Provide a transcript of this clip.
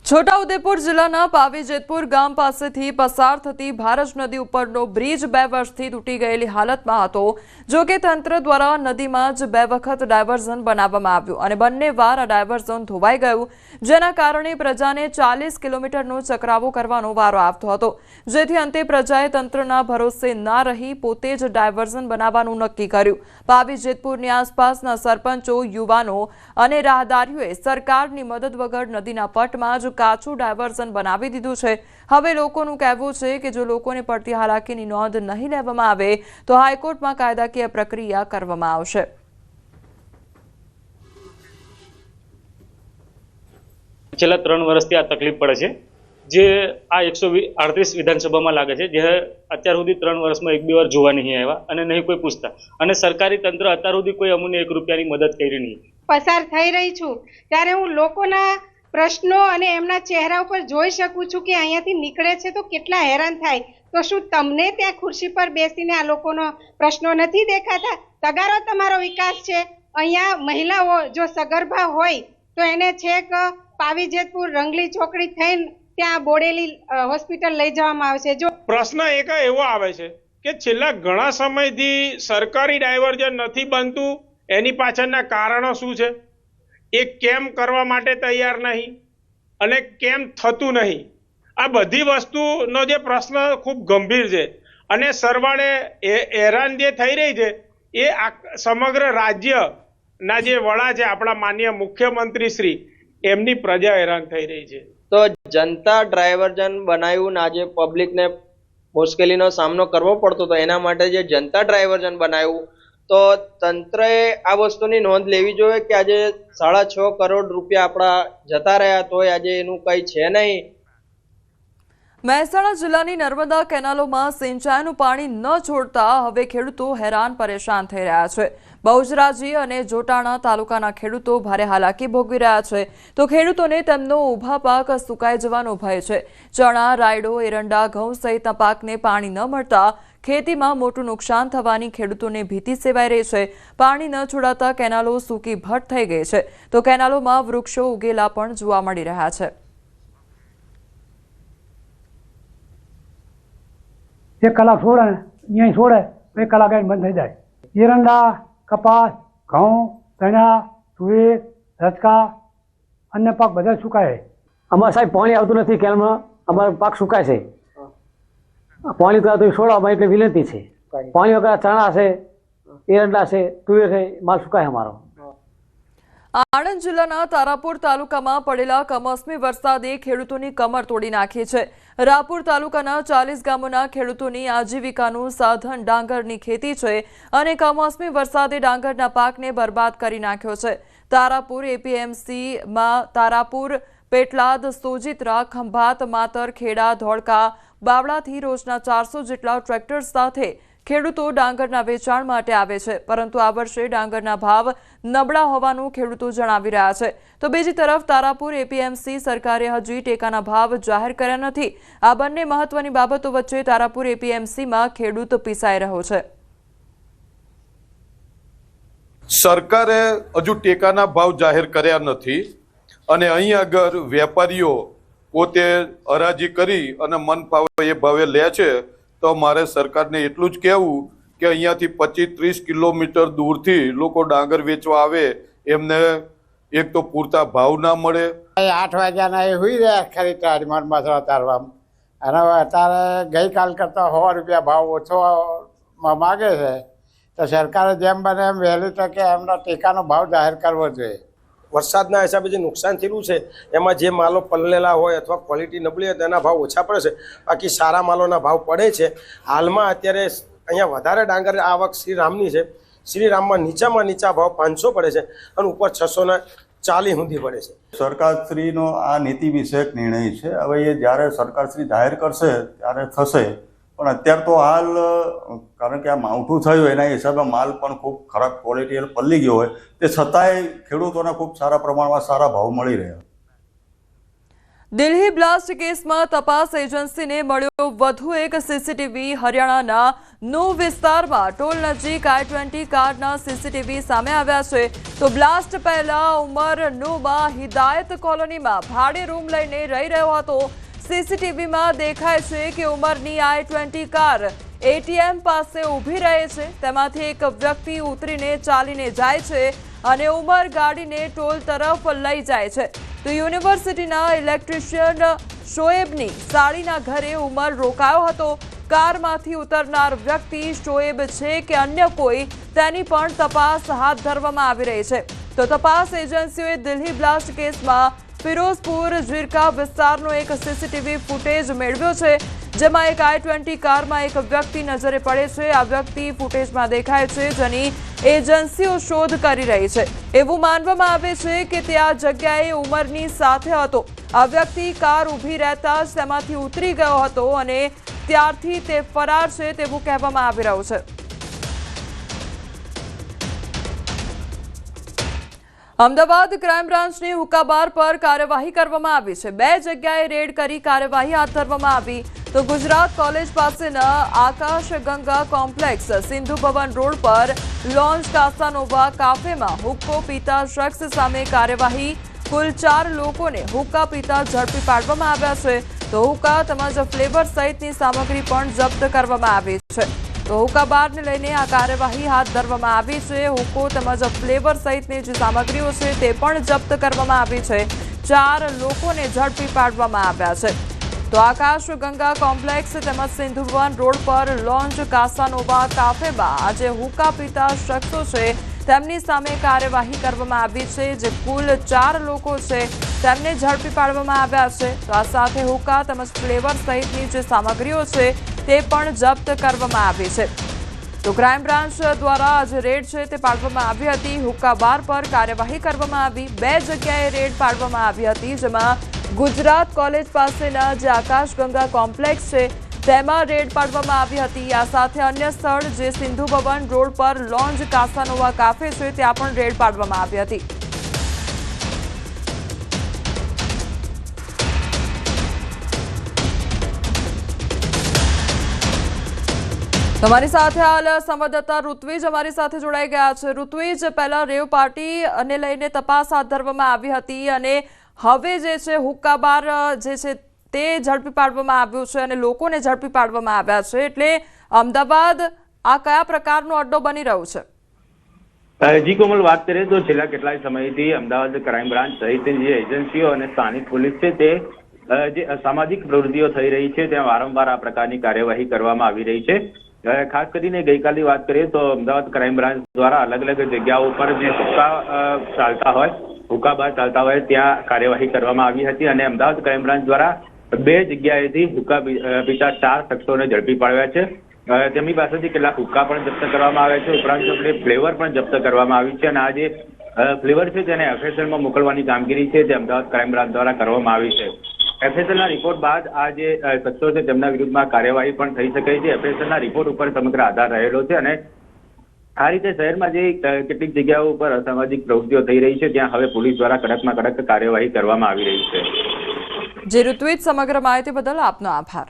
છોટાઉદેપુર જિલ્લાના પાવી જેતપુર ગામ પાસેથી પસાર થતી ભારજ નદી ઉપરનો બ્રિજ 2 વર્ષથી તૂટી ગયેલી હાલતમાં હતો। જો કે તંત્ર દ્વારા નદીમાં જ 2 વખત ડાયવર્ઝન બનાવવામાં આવ્યું અને બંને વાર આ ડાયવર્ઝન ધોવાઈ ગયું, જેના કારણે પ્રજાને 40 કિલોમીટરનો ચક્રાવો કરવાનો વારો આવતો હતો, જેથી અંતે પ્રજાએ તંત્રના ભરોસે ના રહી પોતે જ ડાયવર્ઝન બનાવવાનું નક્કી કર્યું। પાવી જેતપુરની આસપાસના સરપંચો, યુવાનો અને રાહદારીઓએ સરકારની મદદ વગર નદીના પટમાં જ કાચું ડાયવર્ઝન બનાવી દીધું છે। હવે લોકોનું કહેવું છે કે જો લોકોને પડતી હાલાકીની નોંધ નહીં લેવામાં આવે તો હાઈકોર્ટમાં કાયદાકીય પ્રક્રિયા કરવામાં આવશે। છેલ્લા 3 વર્ષથી આ તકલીફ પડે છે, જે આ 138 વિધાનસભામાં લાગે છે, જે અત્યાર સુધી 3 વર્ષમાં 1-2 વાર જોવા નહીં આવ્યા અને નહીં કોઈ પૂછતા, અને સરકારી તંત્ર અત્યાર સુધી કોઈ અમને 1 રૂપિયાની મદદ કરી નહીં। પસાર થઈ રહી છું ત્યારે હું લોકોના પ્રશ્નો અને એમના ચહેરા ઉપર જોઈ શકું છું કે અહીંયાથી નીકળે છે તો કેટલા હેરાન થાય। તો શું તમને ત્યાં ખુરશી પર બેસીને આ લોકોનો પ્રશ્નો નથી દેખાતા? તગારો તમારો વિકાસ છે। અહીંયા મહિલાઓ જો સગર્ભા હોય તો એને છેક પાવી જેતપુર રંગલી ચોકડી થઈને ત્યાં બોડેલી હોસ્પિટલ લઈ જવામાં આવે છે। જો પ્રશ્ન એક એવો આવે છે કે છેલ્લા ઘણા સમયથી સરકારી ડાયવર્ઝન નથી બનતું, એની પાછળના કારણો શું છે, એ કેમ કરવા માટે તૈયાર નહીં અને કેમ થતું નહીં, આ બધી વસ્તુનો જે પ્રશ્ન ખૂબ ગંભીર છે અને સરવાળે હેરાન જે થઈ રહી છે એ સમગ્ર રાજ્યના જે વડા છે, આપણા માનનીય મુખ્યમંત્રી શ્રી, એમની પ્રજા હેરાન થઈ રહી છે। તો જનતા ડાયવર્ઝન બનાવ્યું ને આજે પબ્લિકને મુશ્કેલીનો સામનો કરવો પડતો હતો, એના માટે જે જનતા ડાયવર્ઝન બનાવ્યું તો તંત્રએ આ વસ્તુની નોંધ લેવી જોઈએ કે આજે 6.5 કરોડ રૂપિયા આપણા જતા રહ્યા તોય આજે એનું કંઈ છે નહીં। મહેસાણા જિલ્લાની નર્મદા કેનાલોમાં સિંચાઈનું પાણી ન છોડતા હવે ખેડૂતો હેરાન પરેશાન થઈ રહ્યા છે। બહુચરાજી અને જોટાણા તાલુકાના ખેડૂતો ભારે હાલાકી ભોગવી રહ્યા છે, તો ખેડૂતોને તેમનો ઊભા પાક સુકાઈ જવાનો ભય છે। ચણા, રાયડો, એરંડા, ઘઉં સહિતના પાકને પાણી ન મળતા ખેતીમાં મોટું નુકસાન થવાની ખેડૂતોને ભીતિ સેવાઈ રહી છે। પાણી ન છોડાતા કેનાલો સૂકી ભટ્ટ થઈ ગઈ છે, તો કેનાલોમાં વૃક્ષો ઉગેલા પણ જોવા મળી રહ્યા છે। 1 કલાક છોડે ને અહીંયા છોડે 1 કલાક આવીને બંધ થઈ જાય। એરંડા, કપાસ, ઘઉં, ચણા, તુવેર, રચકા, અન્ય પાક બધા સુકાય। અમારે સાહેબ પાણી આવતું નથી, કેનાલમાં અમારો પાક સુકાય છે। પાણી તો છોડવામાં એટલે વિનંતી છે। પાણી વગર ચણા છે, એરંડા છે, તુવેર છે, માલ સુકાય અમારો। આણંદ જિલ્લાના તારાપુર તાલુકામાં પડેલા કમોસમી વરસાદે ખેડૂતોની કમર તોડી નાખી છે। રાપુર તાલુકાના 40 ગામોના ખેડૂતોની આજીવિકાનું સાધન ડાંગરની ખેતી છે અને કમોસમી વરસાદે ડાંગરના પાકને બરબાદ કરી નાખ્યો છે। તારાપુર એપીએમસીમાં તારાપુર, પેટલાદ, સોજિત્રા, ખંભાત, માતર, ખેડા, ધોળકા, બાવળાથી રોજના 400 જેટલા ટ્રેક્ટર સાથે ખેડૂતો ડાંગરના વેચાણ માટે આવે છે, પરંતુ આ વર્ષે ડાંગરના ભાવ નબળા હોવાનું ખેડૂતો જણાવી રહ્યા છે। તો બીજી તરફ તારાપુર એપીએમસી સરકારે હજી ટેકાના ભાવ જાહેર કર્યા નથી। આ બંને મહત્વની બાબતો વચ્ચે તારાપુર એપીએમસીમાં ખેડૂત પીસાઈ રહ્યો છે। સરકારે હજુ ટેકાના ભાવ જાહેર કર્યા નથી અને અહીં આગળ વેપારીઓ પોતે હરાજી કરી અને મન ફાવે એ ભાવે લે છે। તો મારે સરકારને એટલું જ કહેવું કે અહીંયાથી 25-30 કિલોમીટર દૂરથી લોકો ડાંગર વેચવા આવે, એમને એક તો પૂરતા ભાવ ના મળે। 8 વાગ્યાના એ હુઈ રહ્યા ખરીદાર મનમાં તારવા, અને અત્યારે ગઈકાલ કરતાં 100 રૂપિયા ભાવ ઓછો માગે છે, તો સરકારે જેમ બને એમ વહેલી તકે એમનો ટેકાનો ભાવ જાહેર કરવો જોઈએ। વરસાદના હિસાબે જે નુકસાન થયેલું છે એમાં જે માલો પલળેલા હોય અથવા ક્વોલિટી નબળી હોય તેના ભાવ ઓછા પડે છે, બાકી સારા માલોના ભાવ પડે છે। હાલમાં અત્યારે અહીંયા વધારે ડાંગર આવક શ્રીરામની છે। શ્રીરામમાં નીચામાં નીચા ભાવ 500 પડે છે અને ઉપર 640 સુધી પડે છે। સરકારશ્રીનો આ નીતિ વિષયક નિર્ણય છે, હવે એ જ્યારે સરકારશ્રી જાહેર કરશે ત્યારે થશે, પણ અત્યારે તો હાલ કારણ કે આ માવઠું થયું એના હિસાબે માલ પણ ખૂબ ખરાબ ક્વોલિટી પલળી ગયો હોય, તે છતાંય ખેડૂતોને ખૂબ સારા પ્રમાણમાં સારા ભાવ મળી રહ્યા। દિલ્હી બ્લાસ્ટ કેસમાં તપાસ એજન્સીને મળ્યો વધુ એક સીસીટીવી. હરિયાણાના નું વિસ્તારમાં ટોલ નજીક I-20 કારના સીસીટીવી સામે આવ્યા છે. તો બ્લાસ્ટ પહેલા ઉમર નુમાં હિદાયત કોલોનીમાં ભાડે રૂમ લઈને રહી રહ્યો હતો. સીસીટીવીમાં દેખાય છે કે ઉમરની I-20 કાર ATM પાસે ઊભી રહે છે. તેમાંથી એક વ્યક્તિ ઉતરીને ચાલીને જાય છે અને ઉમર ગાડીને ટોલ તરફ લઈ જાય છે. તો યુનિવર્સિટીના ઇલેક્ટ્રિશિયન શોએબની સાડીના ઘરે ઉમર રોકાયો હતો. કારમાંથી ઉતરનાર વ્યક્તિ શોએબ છે કે અન્ય કોઈ, તેની પણ તપાસ હાથ ધરવામાં આવી રહી છે. તો તપાસ એજન્સીઓએ દિલ્હી બ્લાસ્ટ કેસમાં ફિરોઝપુર ઝીરકા વિસ્તારનો એક સીસીટીવી ફૂટેજ મેળવ્યો છે, જેમાં એક I-20 કારમાં એક વ્યક્તિ નજરે પડે છે. આ વ્યક્તિ ફૂટેજમાં દેખાય છે, જેની એજન્સીઓ શોધ કરી રહી છે. એવું માનવામાં આવે છે કે તે આ જગ્યાએ ઉમરની સાથે હતો. આ વ્યક્તિ કાર ઊભી રહેતા જ તેમાંથી ઉતરી ગયો હતો અને ત્યારથી તે ફરાર છે તેવું કહેવામાં આવી રહ્યું છે. અમદાવાદ ક્રાઇમ બ્રાન્ચની હુક્કાબાર પર કાર્યવાહી કરવામાં આવી છે. 2 જગ્યાએ રેડ કરી કાર્યવાહી હાથ ધરવામાં આવી. તો ગુજરાત કોલેજ પાસેના આકાશ ગંગા કોમ્પ્લેક્સ સિંધુ ભવન રોડ પર લોન્ચ કાસાનોવા કાફેમાં હુક્કો પીતા શખ્સ સામે કાર્યવાહી. કુલ 4 લોકોને હુક્કા પીતા ઝડપી પાડવામાં આવ્યા છે. તો હુક્કા તેમજ ફ્લેવર સહિતની સામગ્રી પણ જપ્ત કરવામાં આવી છે. તો હુક્કા બારને લઈને આ કાર્યવાહી હાથ ધરવામાં આવી છે. હુક્કો તેમજ ફ્લેવર સહિતની જે સામગ્રીઓ છે તે પણ જપ્ત કરવામાં આવી છે. 4 લોકોને ઝડપી પાડવામાં આવ્યા છે. તો આકાશ ગંગા કોમ્પ્લેક્સ તેમજ સિંધુ ભવન રોડ પર લોન્ચ કાસાનોવા કાફેમાં આજે હુક્કા પીતા શખ્સો છે તેમની સામે કાર્યવાહી કરવામાં આવી છે. જે કુલ 4 લોકો છે તેમને ઝડપી પાડવામાં આવ્યા છે. તો આ સાથે હુક્કા તેમજ ફ્લેવર સહિતની જે સામગ્રીઓ છે તે પણ જપ્ત કરવામાં આવી છે. તો ક્રાઇમ બ્રાન્ચ દ્વારા આજે રેડ છે તે પાડવામાં આવી હતી. હુક્કા બાર પર કાર્યવાહી કરવામાં આવી. 2 જગ્યાએ રેડ પાડવામાં આવી હતી, જેમાં ગુજરાત કોલેજ પાસેના જે આકાશ ગંગા કોમ્પ્લેક્સ છે તેમાં રેડ પાડવામાં આવી હતી. આ સાથે અન્ય સ્થળ જે સિંધુ ભવન રોડ પર લોન્જ કાસાનોવા કાફે છે ત્યાં પણ રેડ પાડવામાં આવી હતી. તમારી સાથે હાલ સંવાદદાતા ઋત્વિજ અમારી સાથે જોડાઈ ગયા છે. ઋત્વિજ, પહેલા રેવ પાર્ટી અને લઈને તપાસ હાથ ધરવામાં આવી હતી અને હવે જે છે હુક્કા બાર જે છે તે ઝડપી પાડવામાં આવ્યું છે અને લોકોને ઝડપી પાડવામાં આવ્યા છે. એટલે અમદાવાદ આ કયા પ્રકારનો અડ્ડો બની રહ્યો છે? જી કોમલ, વાત કરીએ તો છેલ્લા કેટલાય સમયથી અમદાવાદ ક્રાઇમ બ્રાન્ચ સહિતની જે એજન્સીઓ અને સ્થાનિક પોલીસ છે તે જે અસામાજિક પ્રવૃત્તિઓ થઈ રહી છે ત્યાં વારંવાર આ પ્રકારની કાર્યવાહી કરવામાં આવી રહી છે. ખાસ કરીને ગઈકાલની વાત કરીએ તો અમદાવાદ ક્રાઇમ બ્રાન્ચ દ્વારા અલગ અલગ જગ્યાઓ પર જે હુક્કા બાર ચાલતા હોય ત્યાં કાર્યવાહી કરવામાં આવી હતી અને અમદાવાદ ક્રાઇમ બ્રાન્ચ દ્વારા 2 જગ્યાએથી હુક્કા પીતા 4 શખ્સોને ઝડપી પાડ્યા છે. તેમની પાસેથી કેટલાક હુક્કા પણ જપ્ત કરવામાં આવ્યા છે. ઉપરાંત ફ્લેવર પણ જપ્ત કરવામાં આવી છે અને આ જે ફ્લેવર છે તેને FSLમાં મોકલવાની કામગીરી છે તે અમદાવાદ ક્રાઇમ બ્રાન્ચ દ્વારા કરવામાં આવી છે. FSLના રિપોર્ટ બાદ આ જે શખ્સો છે તેમના વિરુદ્ધમાં કાર્યવાહી પણ થઈ શકે છે. FSLના રિપોર્ટ ઉપર સમગ્ર આધાર રહેલો છે અને આ રીતે શહેરમાં જે કેટલીક જગ્યાઓ ઉપર અસામાજિક પ્રવૃત્તિઓ થઈ રહી છે ત્યાં હવે પોલીસ દ્વારા કડકમાં કડક કાર્યવાહી કરવામાં આવી રહી છે. જે ઋત્વિજ, સમગ્ર માહિતી બદલ આપનો આભાર.